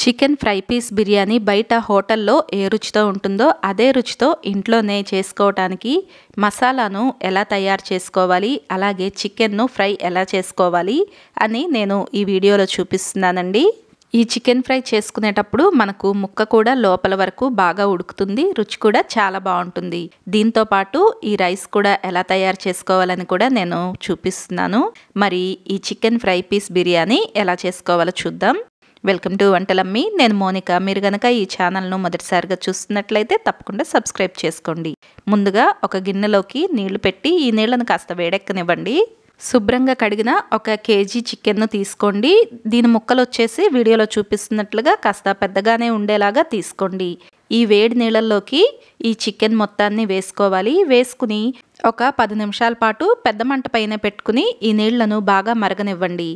Chicken fry piece biryani బయట హోటల్లో ఏ రుచితో ఉంటుందో అదే రుచితో ఇంట్లోనే చేసుకోవడానికి మసాలాను ఎలా తయారు చేసుకోవాలి, అలాగే చికెన్ను ఫ్రై ఎలా చేసుకోవాలి అని నేను ఈ వీడియోలో చూపిస్తున్నానండి. ఈ చికెన్ ఫ్రై చేసుకునేటప్పుడు మనకు ముక్క కూడా లోపల వరకు బాగా ఉడుకుతుంది, రుచి కూడా చాలా బాగుంటుంది. దీంతో పాటు ఈ రైస్ కూడా ఎలా తయారు చేసుకోవాలని కూడా నేను చూపిస్తున్నాను. మరి ఈ చికెన్ ఫ్రై పీస్ బిర్యానీ ఎలా చేసుకోవాలో చూద్దాం. Welcome to Vantalammi. నేను మోనిక. మీరు గనక ఈ ఛానల్ను మొదటిసారిగా చూస్తున్నట్లయితే తప్పకుండా సబ్స్క్రైబ్ చేసుకోండి. ముందుగా ఒక గిన్నెలోకి నీళ్లు పెట్టి ఈ నీళ్లను కాస్త వేడెక్కనివ్వండి. శుభ్రంగా కడిగిన 1 కేజీ చికెన్ను తీసుకోండి. దీని ముక్కలు వచ్చేసి వీడియోలో చూపిస్తున్నట్లుగా కాస్త పెద్దగానే ఉండేలాగా తీసుకోండి. ఈ వేడి నీళ్ళల్లోకి ఈ చికెన్ మొత్తాన్ని వేసుకోవాలి. వేసుకుని ఒక 10 నిమిషాల పాటు పెద్ద మంట పైన పెట్టుకుని ఈ నీళ్లను బాగా మరగనివ్వండి.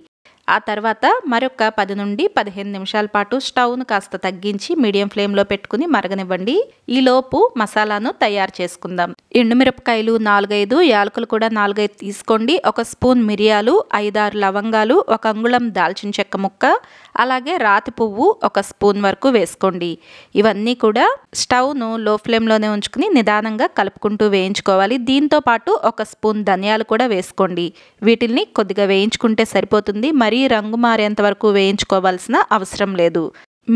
ఆ తర్వాత మరొక 10 నుండి 15 నిమిషాల పాటు స్టవ్ను కాస్త తగ్గించి మీడియం ఫ్లేమ్లో పెట్టుకుని మరగనివ్వండి. ఈలోపు మసాలాను తయారు చేసుకుందాం. ఎండుమిరపకాయలు 4-5, యాలకులు కూడా 4-5 తీసుకోండి. 1 స్పూన్ మిరియాలు, 5-6 లవంగాలు, 1 అంగుళం దాల్చిన చెక్క ముక్క, అలాగే రాతి పువ్వు 1 స్పూన్ వరకు వేసుకోండి. ఇవన్నీ కూడా స్టవ్ను లో ఫ్లేమ్లోనే ఉంచుకుని నిదానంగా కలుపుకుంటూ వేయించుకోవాలి. దీంతో పాటు 1 స్పూన్ ధనియాలు కూడా వేసుకోండి. వీటిల్ని కొద్దిగా వేయించుకుంటే సరిపోతుంది. మరీ రంగు మారేంత వరకు వేయించుకోవాల్సిన అవసరం లేదు.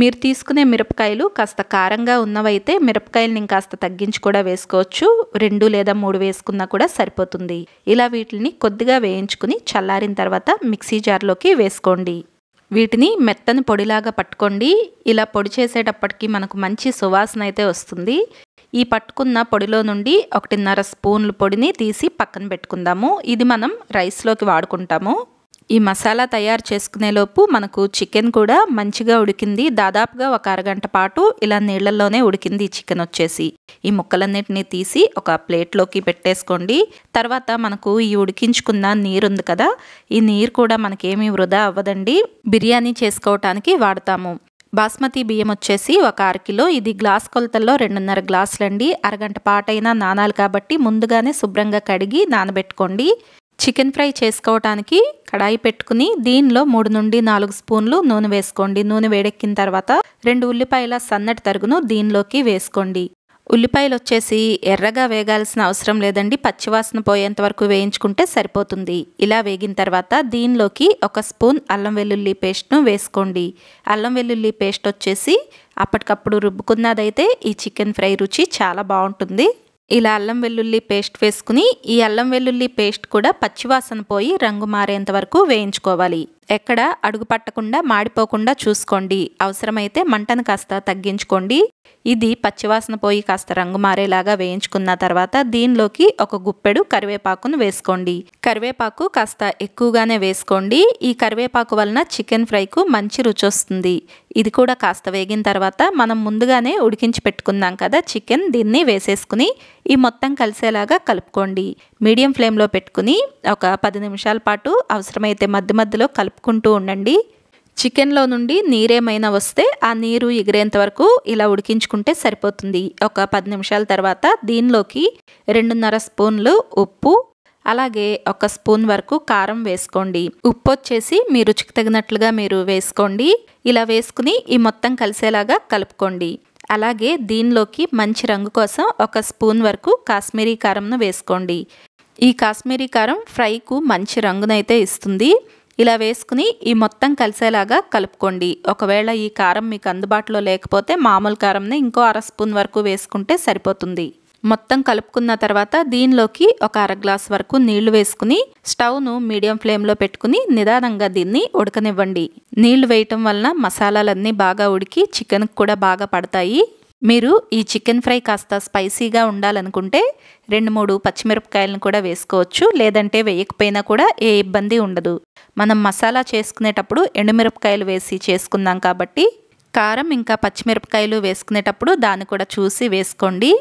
మీరు తీసుకునే మిరపకాయలు కాస్త కారంగా ఉన్నవైతే మిరపకాయలని కాస్త తగ్గించి కూడా వేసుకోవచ్చు. 2 లేదా 3 వేసుకున్నా కూడా సరిపోతుంది. ఇలా వీటిని కొద్దిగా వేయించుకుని చల్లారిన తర్వాత మిక్సీ జార్లోకి వేసుకోండి. వీటిని మెత్తని పొడిలాగా పట్టుకోండి. ఇలా పొడి చేసేటప్పటికి మనకు మంచి సువాసన అయితే వస్తుంది. ఈ పట్టుకున్న పొడిలో నుండి 1.5 స్పూన్ల పొడిని తీసి పక్కన పెట్టుకుందాము. ఇది మనం రైస్లోకి వాడుకుంటాము. ఈ మసాలా తయారు చేసుకునేలోపు మనకు చికెన్ కూడా మంచిగా ఉడికింది. దాదాపుగా 1 అరగంట పాటు ఇలా నీళ్లలోనే ఉడికింది ఈ చికెన్ వచ్చేసి. ఈ ముక్కలన్నిటిని తీసి ఒక ప్లేట్లోకి పెట్టేసుకోండి. తర్వాత మనకు ఈ ఉడికించుకున్న నీరు ఉంది కదా, ఈ నీరు కూడా మనకేమీ వృధా అవ్వదండి. బిర్యానీ చేసుకోవటానికి వాడతాము. బాస్మతి బియ్యం వచ్చేసి 1 అరకిలో. ఇది గ్లాస్ కొలతల్లో 2.5 గ్లాసులండి. అరగంట పాటైనా నానాలి కాబట్టి ముందుగానే శుభ్రంగా కడిగి నానబెట్టుకోండి. చికెన్ ఫ్రై చేసుకోవటానికి కడాయి పెట్టుకుని దీనిలో 3 నుండి 4 స్పూన్లు నూనె వేసుకోండి. నూనె వేడెక్కిన తర్వాత 2 ఉల్లిపాయల సన్నటి తరుగును దీనిలోకి వేసుకోండి. ఉల్లిపాయలు వచ్చేసి ఎర్రగా వేగాల్సిన అవసరం లేదండి. పచ్చివాసన పోయేంత వరకు వేయించుకుంటే సరిపోతుంది. ఇలా వేగిన తర్వాత దీనిలోకి 1 స్పూన్ అల్లం వెల్లుల్లి పేస్ట్ను వేసుకోండి. అల్లం వెల్లుల్లి పేస్ట్ వచ్చేసి అప్పటికప్పుడు రుబ్బుకున్నదైతే ఈ చికెన్ ఫ్రై రుచి చాలా బాగుంటుంది. ఇలా అల్లం వెల్లుల్లి పేస్ట్ వేసుకుని ఈ అల్లం వెల్లుల్లి పేస్ట్ కూడా పచ్చివాసన పోయి రంగు మారేంత వరకు వేయించుకోవాలి. ఎక్కడ అడుగు పట్టకుండా మాడిపోకుండా చూసుకోండి. అవసరమైతే మంటను కాస్త తగ్గించుకోండి. ఇది పచ్చివాసన పోయి కాస్త రంగు మారేలాగా వేయించుకున్న తర్వాత దీనిలోకి 1 గుప్పెడు కరివేపాకును వేసుకోండి. కరివేపాకు కాస్త ఎక్కువగానే వేసుకోండి. ఈ కరివేపాకు వలన చికెన్ ఫ్రైకు మంచి రుచి వస్తుంది. ఇది కూడా కాస్త వేగిన తర్వాత మనం ముందుగానే ఉడికించి పెట్టుకున్నాం కదా చికెన్, దీన్ని వేసేసుకుని ఈ మొత్తం కలిసేలాగా కలుపుకోండి. మీడియం ఫ్లేమ్లో పెట్టుకుని ఒక 10 నిమిషాల పాటు అవసరమైతే మధ్య మధ్యలో కలుపుకుంటూ ఉండండి. చికెన్లో నుండి నీరేమైనా వస్తే ఆ నీరు ఎగిరేంత వరకు ఇలా ఉడికించుకుంటే సరిపోతుంది. ఒక 10 నిమిషాల తర్వాత దీనిలోకి 2.5 స్పూన్లు ఉప్పు, అలాగే 1 స్పూన్ వరకు కారం వేసుకోండి. ఉప్పు వచ్చేసి మీ రుచికి తగినట్లుగా మీరు వేసుకోండి. ఇలా వేసుకుని ఈ మొత్తం కలిసేలాగా కలుపుకోండి. అలాగే దీనిలోకి మంచి రంగు కోసం 1 స్పూన్ వరకు కాశ్మీరీ కారంను వేసుకోండి. ఈ కాశ్మీరీ కారం ఫ్రైకు మంచి రంగునైతే ఇస్తుంది. ఇలా వేసుకుని ఈ మొత్తం కలిసేలాగా కలుపుకోండి. ఒకవేళ ఈ కారం మీకు అందుబాటులో లేకపోతే మామూలు కారంని ఇంకో 1/2 స్పూన్ వరకు వేసుకుంటే సరిపోతుంది. మొత్తం కలుపుకున్న తర్వాత దీనిలోకి 1 అర గ్లాస్ వరకు నీళ్లు వేసుకుని స్టవ్ను మీడియం ఫ్లేమ్లో పెట్టుకుని నిదానంగా దీన్ని ఉడకనివ్వండి. నీళ్లు వేయటం వలన మసాలాలన్నీ బాగా ఉడికి చికెన్కి కూడా బాగా పడతాయి. మీరు ఈ చికెన్ ఫ్రై కాస్త స్పైసీగా ఉండాలనుకుంటే 2-3 పచ్చిమిరపకాయలను కూడా వేసుకోవచ్చు. లేదంటే వేయకపోయినా కూడా ఏ ఇబ్బంది ఉండదు. మనం మసాలా చేసుకునేటప్పుడు ఎండుమిరపకాయలు వేసి చేసుకుందాం కాబట్టి కారం ఇంకా పచ్చిమిరపకాయలు వేసుకునేటప్పుడు దాన్ని కూడా చూసి వేసుకోండి.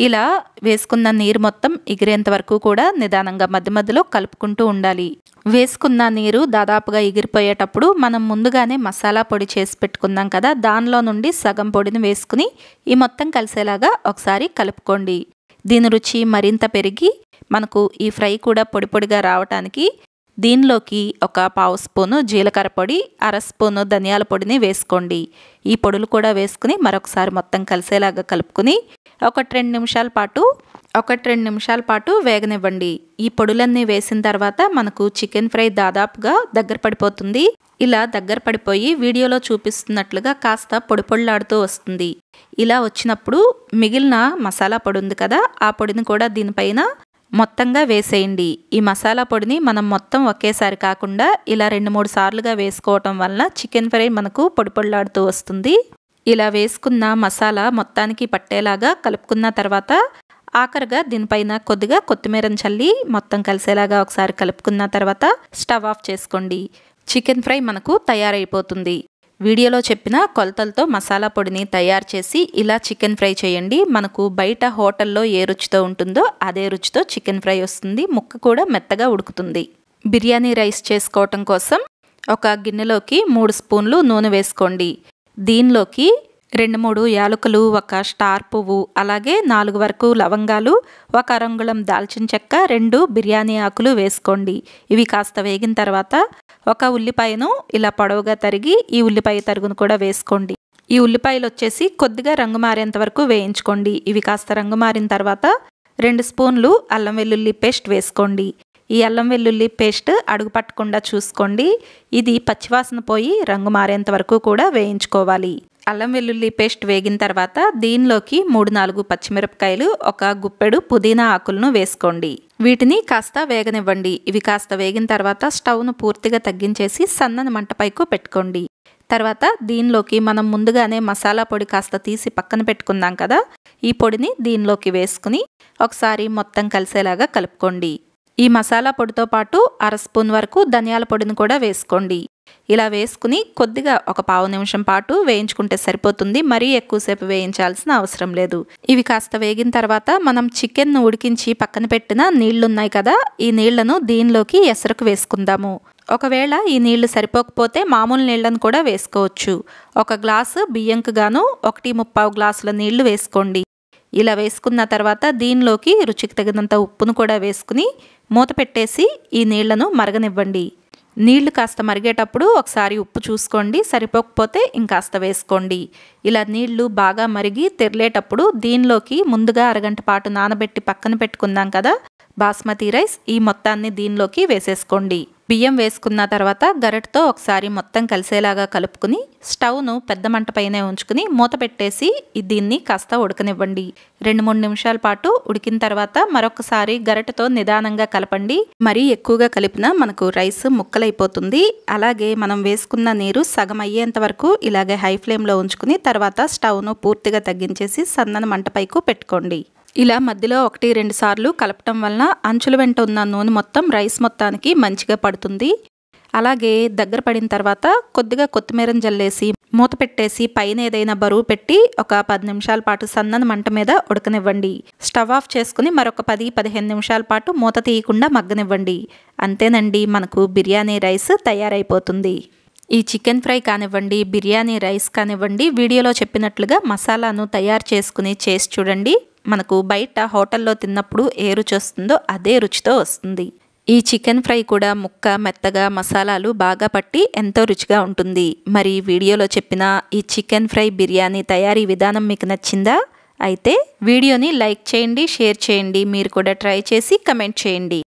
ఇలా వేసుకున్న నీరు మొత్తం ఎగిరేంత వరకు కూడా నిదానంగా మధ్య మధ్యలో కలుపుకుంటూ ఉండాలి. వేసుకున్న నీరు దాదాపుగా ఎగిరిపోయేటప్పుడు మనం ముందుగానే మసాలా పొడి చేసి పెట్టుకున్నాం కదా, దానిలో నుండి సగం పొడిని వేసుకుని ఈ మొత్తం కలిసేలాగా ఒకసారి కలుపుకోండి. దీని రుచి మరింత పెరిగి మనకు ఈ ఫ్రై కూడా పొడి పొడిగా రావటానికి దీనిలోకి ఒక పావు స్పూను జీలకర్ర పొడి, అర స్పూను ధనియాల పొడిని వేసుకోండి. ఈ పొడులు కూడా వేసుకుని మరొకసారి మొత్తం కలిసేలాగా కలుపుకుని ఒకటి రెండు నిమిషాల పాటు వేగనివ్వండి. ఈ పొడులన్నీ వేసిన తర్వాత మనకు చికెన్ ఫ్రై దాదాపుగా దగ్గర పడిపోతుంది. ఇలా దగ్గర పడిపోయి వీడియోలో చూపిస్తున్నట్లుగా కాస్త పొడి పొడిలాడుతూ వస్తుంది. ఇలా వచ్చినప్పుడు మిగిలిన మసాలా పొడి ఉంది కదా, ఆ పొడిని కూడా దీనిపైన మొత్తంగా వేసేయండి. ఈ మసాలా పొడిని మనం మొత్తం ఒకేసారి కాకుండా ఇలా 2-3 సార్లుగా వేసుకోవటం వలన చికెన్ ఫ్రై మనకు పొడి పొడిలాడుతూ వస్తుంది. ఇలా వేసుకున్న మసాలా మొత్తానికి పట్టేలాగా కలుపుకున్న తర్వాత ఆఖరిగా దీనిపైన కొద్దిగా కొత్తిమీరను చల్లి మొత్తం కలిసేలాగా ఒకసారి కలుపుకున్న తర్వాత స్టవ్ ఆఫ్ చేసుకోండి. చికెన్ ఫ్రై మనకు తయారైపోతుంది. వీడియోలో చెప్పిన కొలతలతో మసాలా పొడిని తయారు చేసి ఇలా చికెన్ ఫ్రై చేయండి. మనకు బయట హోటల్లో ఏ రుచితో ఉంటుందో అదే రుచితో చికెన్ ఫ్రై వస్తుంది. ముక్క కూడా మెత్తగా ఉడుకుతుంది. బిర్యానీ రైస్ చేసుకోవటం కోసం ఒక గిన్నెలోకి 3 స్పూన్లు నూనె వేసుకోండి. దీనిలోకి 2-3 యాలకులు, ఒక స్టార్ పువ్వు, అలాగే 4 వరకు లవంగాలు, ఒక అరంగుళం దాల్చిన చెక్క, 2 బిర్యానీ ఆకులు వేసుకోండి. ఇవి కాస్త వేగిన తర్వాత ఒక ఉల్లిపాయను ఇలా పొడవుగా తరిగి ఈ ఉల్లిపాయ తరుగును కూడా వేసుకోండి. ఈ ఉల్లిపాయలు వచ్చేసి కొద్దిగా రంగు మారేంత వరకు వేయించుకోండి. ఇవి కాస్త రంగు మారిన తర్వాత 2 స్పూన్లు అల్లం వెల్లుల్లి పేస్ట్ వేసుకోండి. ఈ అల్లం వెల్లుల్లి పేస్ట్ అడుగు పట్టకుండా చూసుకోండి. ఇది పచ్చివాసన పోయి రంగు మారేంత వరకు కూడా వేయించుకోవాలి. అల్లం వెల్లుల్లి పేస్ట్ వేగిన తర్వాత దీనిలోకి 3-4 పచ్చిమిరపకాయలు, ఒక గుప్పెడు పుదీనా ఆకులను వేసుకోండి. వీటిని కాస్త వేగనివ్వండి. ఇవి కాస్త వేగిన తర్వాత స్టవ్ను పూర్తిగా తగ్గించేసి సన్నని మంటపైకు పెట్టుకోండి. తర్వాత దీనిలోకి మనం ముందుగానే మసాలా పొడి కాస్త తీసి పక్కన పెట్టుకుందాం కదా, ఈ పొడిని దీనిలోకి వేసుకుని ఒకసారి మొత్తం కలిసేలాగా కలుపుకోండి. ఈ మసాలా పొడితో పాటు అర స్పూన్ వరకు ధనియాల పొడిని కూడా వేసుకోండి. ఇలా వేసుకుని కొద్దిగా ఒక పావు నిమిషం పాటు వేయించుకుంటే సరిపోతుంది. మరీ ఎక్కువసేపు వేయించాల్సిన అవసరం లేదు. ఇవి కాస్త వేగిన తర్వాత మనం చికెన్ను ఉడికించి పక్కన పెట్టిన నీళ్లున్నాయి కదా, ఈ నీళ్లను దీనిలోకి ఎసరకు వేసుకుందాము. ఒకవేళ ఈ నీళ్లు సరిపోకపోతే మామూలు నీళ్లను కూడా వేసుకోవచ్చు. 1 గ్లాసు బియ్యంకు గాను 1.25 గ్లాసుల నీళ్లు వేసుకోండి. ఇలా వేసుకున్న తర్వాత దీనిలోకి రుచికి తగినంత ఉప్పును కూడా వేసుకుని మూత పెట్టేసి ఈ నీళ్లను మరగనివ్వండి. నీళ్లు కాస్త మరిగేటప్పుడు ఒకసారి ఉప్పు చూసుకోండి, సరిపోకపోతే ఇంకాస్త వేసుకోండి. ఇలా నీళ్లు బాగా మరిగి తెరలేటప్పుడు దీనిలోకి ముందుగా అరగంట పాటు నానబెట్టి పక్కన పెట్టుకుందాం కదా బాస్మతి రైస్, ఈ మొత్తాన్ని దీనిలోకి వేసేసుకోండి. బియ్యం వేసుకున్న తర్వాత గరిటతో ఒకసారి మొత్తం కలిసేలాగా కలుపుకుని స్టవ్ను పెద్ద మంట పైనే ఉంచుకుని మూత పెట్టేసి దీన్ని కాస్త ఉడకనివ్వండి. 2-3 నిమిషాల పాటు ఉడికిన తర్వాత మరొకసారి గరిటతో నిదానంగా కలపండి. మరీ ఎక్కువగా కలిపినా మనకు రైస్ ముక్కలైపోతుంది. అలాగే మనం వేసుకున్న నీరు సగం అయ్యేంత వరకు ఇలాగే హై ఫ్లేమ్లో ఉంచుకుని తర్వాత స్టవ్ను పూర్తిగా తగ్గించేసి సన్నని మంటపైకు పెట్టుకోండి. ఇలా మధ్యలో 1-2 సార్లు కలపటం వలన అంచుల వెంట ఉన్న నూనె మొత్తం రైస్ మొత్తానికి మంచిగా పడుతుంది. అలాగే దగ్గర పడిన తర్వాత కొద్దిగా కొత్తిమీరను జల్లేసి మూత పెట్టేసి పైన ఏదైనా బరువు పెట్టి ఒక 10 నిమిషాల పాటు సన్నని మంట మీద ఉడకనివ్వండి. స్టవ్ ఆఫ్ చేసుకుని మరొక 10-15 నిమిషాల పాటు మూత తీయకుండా మగ్గనివ్వండి. అంతేనండి, మనకు బిర్యానీ రైస్ తయారైపోతుంది. ఈ చికెన్ ఫ్రై కానివ్వండి, బిర్యానీ రైస్ కానివ్వండి, వీడియోలో చెప్పినట్లుగా మసాలాను తయారు చేసుకుని చేసి చూడండి. మనకు బయట హోటల్లో తిన్నప్పుడు ఏ రుచి వస్తుందో అదే రుచితో వస్తుంది. ఈ చికెన్ ఫ్రై కూడా ముక్క మెత్తగా మసాలాలు బాగా పట్టి ఎంతో రుచిగా ఉంటుంది. మరి వీడియోలో చెప్పిన ఈ చికెన్ ఫ్రై బిర్యానీ తయారీ విధానం మీకు నచ్చిందా? అయితే వీడియోని లైక్ చేయండి, షేర్ చేయండి. మీరు కూడా ట్రై చేసి కమెంట్ చేయండి.